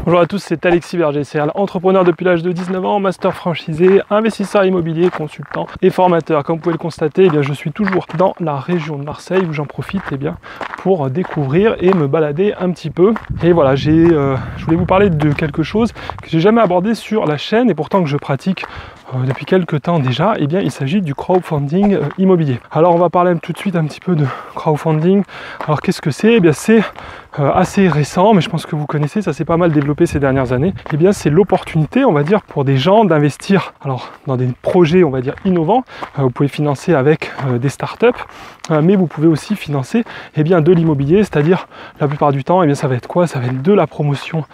Bonjour à tous, c'est Alexis Berger, serial entrepreneur depuis l'âge de 19 ans, master franchisé, investisseur immobilier, consultant et formateur. Comme vous pouvez le constater, eh bien, je suis toujours dans la région de Marseille où j'en profite pour découvrir et me balader un petit peu. Et voilà, je voulais vous parler de quelque chose que j'ai jamais abordé sur la chaîne et pourtant que je pratique depuis quelques temps déjà. Eh bien, il s'agit du crowdfunding immobilier. Alors on va parler tout de suite un petit peu de crowdfunding. Alors qu'est-ce que c'est? Eh bien c'est assez récent, mais je pense que vous connaissez, ça s'est pas mal développé ces dernières années. Eh bien c'est l'opportunité, on va dire, pour des gens d'investir alors dans des projets, on va dire, innovants. Vous pouvez financer avec des startups, mais vous pouvez aussi financer de l'immobilier, c'est-à-dire la plupart du temps, ça va être quoi? Ça va être de la promotion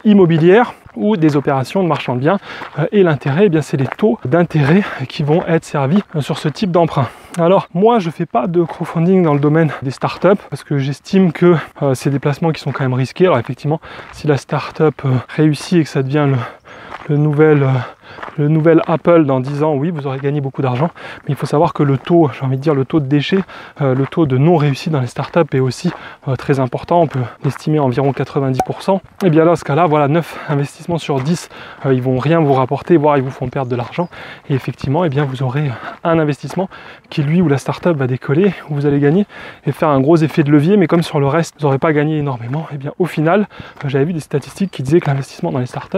immobilière ou des opérations de marchand de biens. Et l'intérêt, c'est les taux d'intérêt qui vont être servis sur ce type d'emprunt. Alors moi je fais pas de crowdfunding dans le domaine des startups parce que j'estime que c'est des placements qui sont quand même risqués. Alors effectivement, si la startup réussit et que ça devient le nouvel Apple dans 10 ans, oui, vous aurez gagné beaucoup d'argent, mais il faut savoir que le taux, j'ai envie de dire, le taux de déchets, le taux de non-réussite dans les startups est aussi très important. On peut l'estimer à environ 90%. Et bien là, dans ce cas-là, voilà, 9 investissements sur 10, ils vont rien vous rapporter, voire ils vous font perdre de l'argent. Et effectivement, vous aurez un investissement qui, lui, où la startup va décoller, où vous allez gagner et faire un gros effet de levier, mais comme sur le reste, vous n'aurez pas gagné énormément. Et bien au final, j'avais vu des statistiques qui disaient que l'investissement dans les startups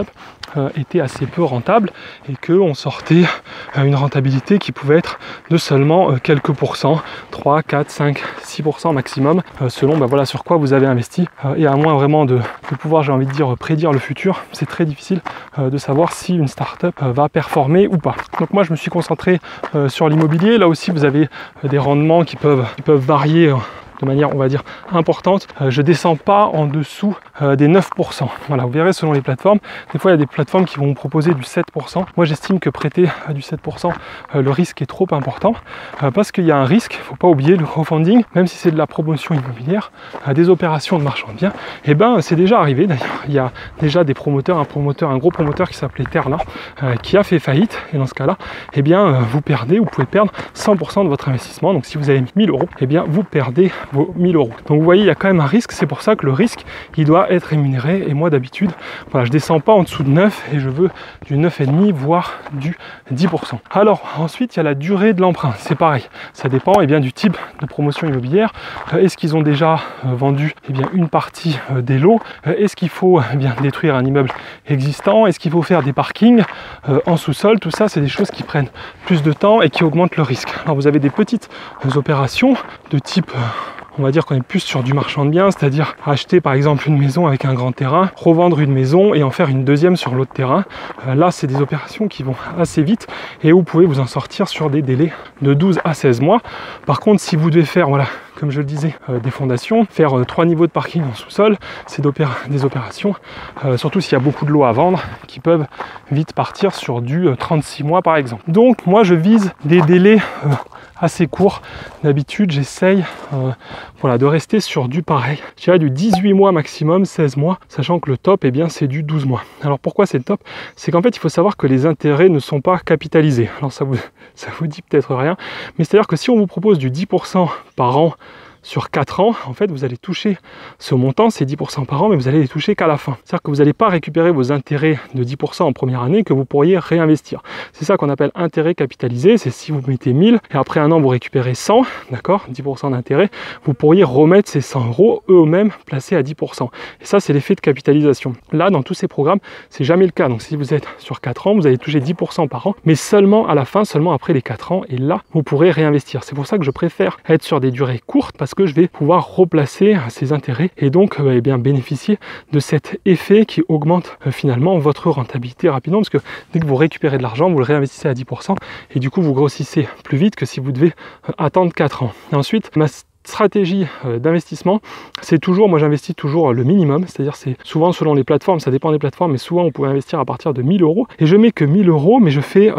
était assez peu rentable et qu'on sortait une rentabilité qui pouvait être de seulement quelques pourcents, 3, 4, 5, 6% maximum, selon voilà, sur quoi vous avez investi. Et à moins vraiment de pouvoir, j'ai envie de dire, prédire le futur, c'est très difficile de savoir si une startup va performer ou pas. Donc moi je me suis concentré sur l'immobilier. Là aussi vous avez des rendements qui peuvent varier de manière, on va dire, importante. Je descends pas en dessous des 9%. Voilà, vous verrez selon les plateformes. Des fois, il y a des plateformes qui vont vous proposer du 7%. Moi, j'estime que prêter du 7%, le risque est trop important parce qu'il y a un risque. Il ne faut pas oublier le crowdfunding, même si c'est de la promotion immobilière, des opérations de marchand de biens. Et c'est déjà arrivé. D'ailleurs, il y a déjà des promoteurs, un gros promoteur qui s'appelait Terna, qui a fait faillite. Et dans ce cas-là, vous pouvez perdre 100% de votre investissement. Donc, si vous avez mis 1000 euros, vous perdez vos 1000 euros. Donc vous voyez, il y a quand même un risque, c'est pour ça que le risque, il doit être rémunéré. Et moi d'habitude, voilà, je descends pas en dessous de 9 et je veux du 9,5 voire du 10%. Alors ensuite, il y a la durée de l'emprunt. C'est pareil, ça dépend du type de promotion immobilière. Est-ce qu'ils ont déjà vendu une partie des lots? Est-ce qu'il faut détruire un immeuble existant? Est-ce qu'il faut faire des parkings en sous-sol? Tout ça, c'est des choses qui prennent plus de temps et qui augmentent le risque. Alors vous avez des petites opérations de type on va dire qu'on est plus sur du marchand de biens, c'est-à-dire acheter par exemple une maison avec un grand terrain, revendre une maison et en faire une deuxième sur l'autre terrain. Là, c'est des opérations qui vont assez vite et vous pouvez vous en sortir sur des délais de 12 à 16 mois. Par contre, si vous devez faire, voilà, comme je le disais, des fondations, faire 3 niveaux de parking en sous-sol, c'est des opérations, surtout s'il y a beaucoup de lots à vendre, qui peuvent vite partir sur du 36 mois par exemple. Donc moi, je vise des délais assez courts. D'habitude, j'essaye de rester sur du pareil. Je dirais du 18 mois maximum, 16 mois, sachant que le top, c'est du 12 mois. Alors pourquoi c'est le top? C'est qu'en fait, il faut savoir que les intérêts ne sont pas capitalisés. Alors ça vous dit peut-être rien, mais c'est-à-dire que si on vous propose du 10% par an sur 4 ans, en fait, vous allez toucher ce montant, c'est 10% par an, mais vous allez les toucher qu'à la fin. C'est-à-dire que vous n'allez pas récupérer vos intérêts de 10% en première année que vous pourriez réinvestir. C'est ça qu'on appelle intérêt capitalisé, c'est si vous mettez 1000 et après un an, vous récupérez 100, d'accord, 10% d'intérêt, vous pourriez remettre ces 100 euros eux-mêmes placés à 10%. Et ça, c'est l'effet de capitalisation. Là, dans tous ces programmes, c'est jamais le cas. Donc, si vous êtes sur 4 ans, vous allez toucher 10% par an, mais seulement à la fin, seulement après les 4 ans. Et là, vous pourrez réinvestir. C'est pour ça que je préfère être sur des durées courtes parce que je vais pouvoir replacer ces intérêts et donc bénéficier de cet effet qui augmente finalement votre rentabilité rapidement parce que dès que vous récupérez de l'argent, vous le réinvestissez à 10% et du coup vous grossissez plus vite que si vous devez attendre 4 ans. Et ensuite, ma stratégie d'investissement, c'est toujours, moi j'investis toujours le minimum, c'est-à-dire c'est souvent selon les plateformes, ça dépend des plateformes, mais souvent on peut investir à partir de 1000 euros et je mets que 1000 euros, mais je fais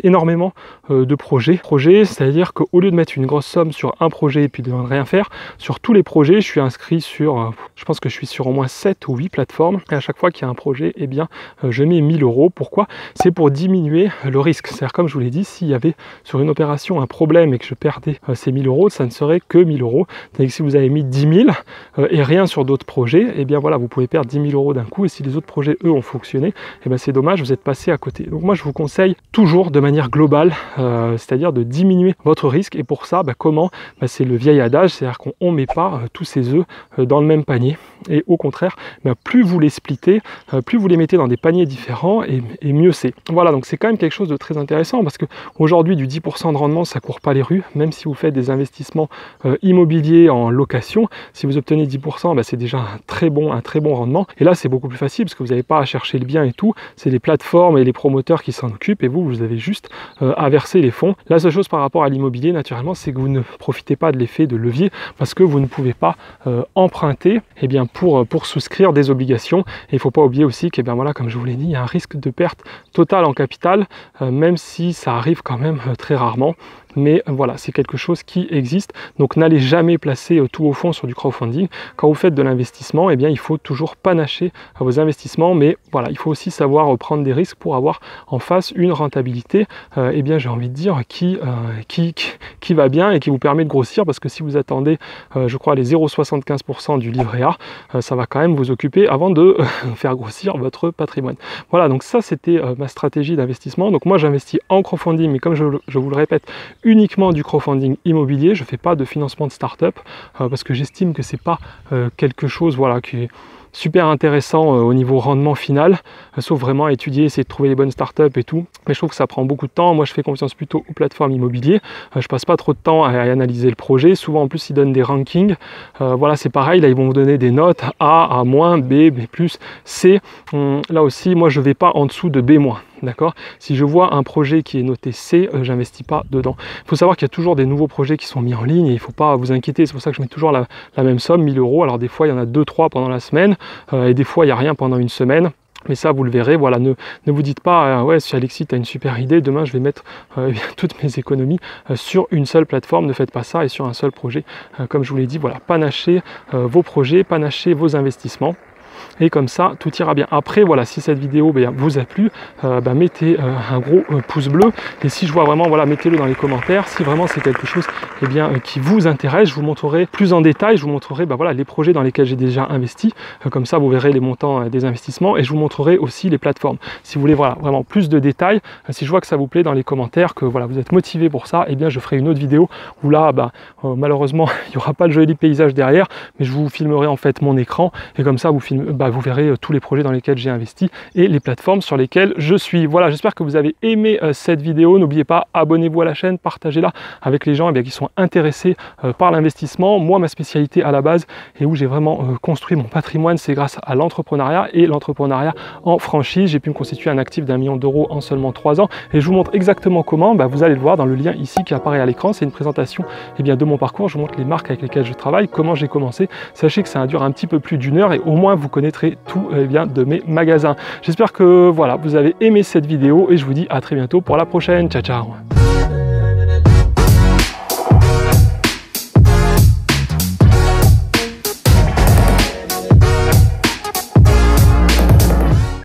énormément de projets, c'est-à-dire qu'au lieu de mettre une grosse somme sur un projet et puis de ne rien faire, sur tous les projets, je suis inscrit sur, je pense que je suis sur au moins 7 ou 8 plateformes et à chaque fois qu'il y a un projet, je mets 1000 euros. Pourquoi? C'est pour diminuer le risque, c'est-à-dire comme je vous l'ai dit, s'il y avait sur une opération un problème et que je perdais ces 1000 euros, ça ne serait que 1000 euros euros. Tandis que si vous avez mis 10 000 et rien sur d'autres projets, et bien voilà, vous pouvez perdre 10 000 euros d'un coup. Et si les autres projets, eux, ont fonctionné, et bien c'est dommage, vous êtes passé à côté. Donc moi, je vous conseille toujours de manière globale, c'est-à-dire de diminuer votre risque. Et pour ça, comment c'est le vieil adage, c'est-à-dire qu'on ne met pas tous ses œufs dans le même panier. Et au contraire, plus vous les splittez, plus vous les mettez dans des paniers différents, et mieux c'est. Voilà, donc c'est quand même quelque chose de très intéressant, parce qu'aujourd'hui, du 10% de rendement, ça ne court pas les rues, même si vous faites des investissements immobiliers en location. Si vous obtenez 10%, c'est déjà un très bon rendement. Et là, c'est beaucoup plus facile, parce que vous n'avez pas à chercher le bien et tout. C'est les plateformes et les promoteurs qui s'en occupent, et vous avez juste à verser les fonds. La seule chose par rapport à l'immobilier, naturellement, c'est que vous ne profitez pas de l'effet de levier, parce que vous ne pouvez pas emprunter pour souscrire des obligations. Et il ne faut pas oublier aussi que, voilà, comme je vous l'ai dit, il y a un risque de perte totale en capital, même si ça arrive quand même très rarement. Mais voilà, c'est quelque chose qui existe. Donc n'allez jamais placer tout au fond sur du crowdfunding. Quand vous faites de l'investissement, il faut toujours panacher vos investissements. Mais voilà, il faut aussi savoir prendre des risques pour avoir en face une rentabilité, j'ai envie de dire, qui va bien et qui vous permet de grossir. Parce que si vous attendez, je crois, les 0,75% du livret A, ça va quand même vous occuper avant de faire grossir votre patrimoine. Voilà, donc ça, c'était ma stratégie d'investissement. Donc moi, j'investis en crowdfunding, mais comme je vous le répète, uniquement du crowdfunding immobilier. Je ne fais pas de financement de start-up parce que j'estime que c'est pas quelque chose qui est super intéressant au niveau rendement final, sauf vraiment à étudier, essayer de trouver les bonnes startups et tout. Mais je trouve que ça prend beaucoup de temps. Moi, je fais confiance plutôt aux plateformes immobilières. Je passe pas trop de temps à analyser le projet. Souvent, en plus, ils donnent des rankings. Voilà, c'est pareil. Là, ils vont vous donner des notes A, A-, B, B+, C. Là aussi, moi, je vais pas en dessous de B-. D'accord ? Si je vois un projet qui est noté C, j'investis pas dedans. Il faut savoir qu'il y a toujours des nouveaux projets qui sont mis en ligne et il ne faut pas vous inquiéter. C'est pour ça que je mets toujours la même somme, 1000 euros. Alors des fois, il y en a 2-3 pendant la semaine et des fois, il n'y a rien pendant une semaine. Mais ça, vous le verrez, voilà, ne vous dites pas, ouais, si Alexis, tu as une super idée, demain, je vais mettre toutes mes économies sur une seule plateforme. Ne faites pas ça et sur un seul projet. Comme je vous l'ai dit, voilà, panachez vos projets, panachez vos investissements. Et comme ça, tout ira bien. Après, voilà, si cette vidéo vous a plu, mettez un gros pouce bleu. Et si je vois vraiment, voilà, mettez-le dans les commentaires. Si vraiment c'est quelque chose qui vous intéresse, je vous montrerai plus en détail. Je vous montrerai voilà, les projets dans lesquels j'ai déjà investi. Comme ça, vous verrez les montants des investissements. Et je vous montrerai aussi les plateformes. Si vous voulez voilà, vraiment plus de détails, si je vois que ça vous plaît dans les commentaires, que voilà, vous êtes motivé pour ça, je ferai une autre vidéo où là, malheureusement, il n'y aura pas de joli paysage derrière, mais je vous filmerai en fait mon écran. Et comme ça, vous verrez tous les projets dans lesquels j'ai investi et les plateformes sur lesquelles je suis. Voilà, j'espère que vous avez aimé cette vidéo. N'oubliez pas, abonnez-vous à la chaîne, partagez-la avec les gens qui sont intéressés par l'investissement. Moi, ma spécialité à la base et où j'ai vraiment construit mon patrimoine, c'est grâce à l'entrepreneuriat et l'entrepreneuriat en franchise. J'ai pu me constituer un actif d'1 million d'euros en seulement 3 ans et je vous montre exactement comment. Vous allez le voir dans le lien ici qui apparaît à l'écran. C'est une présentation de mon parcours. Je vous montre les marques avec lesquelles je travaille, comment j'ai commencé. Sachez que ça dure un petit peu plus d'1 heure et au moins vous connaîtrez tout de mes magasins. J'espère que voilà, vous avez aimé cette vidéo et je vous dis à très bientôt pour la prochaine. Ciao, ciao.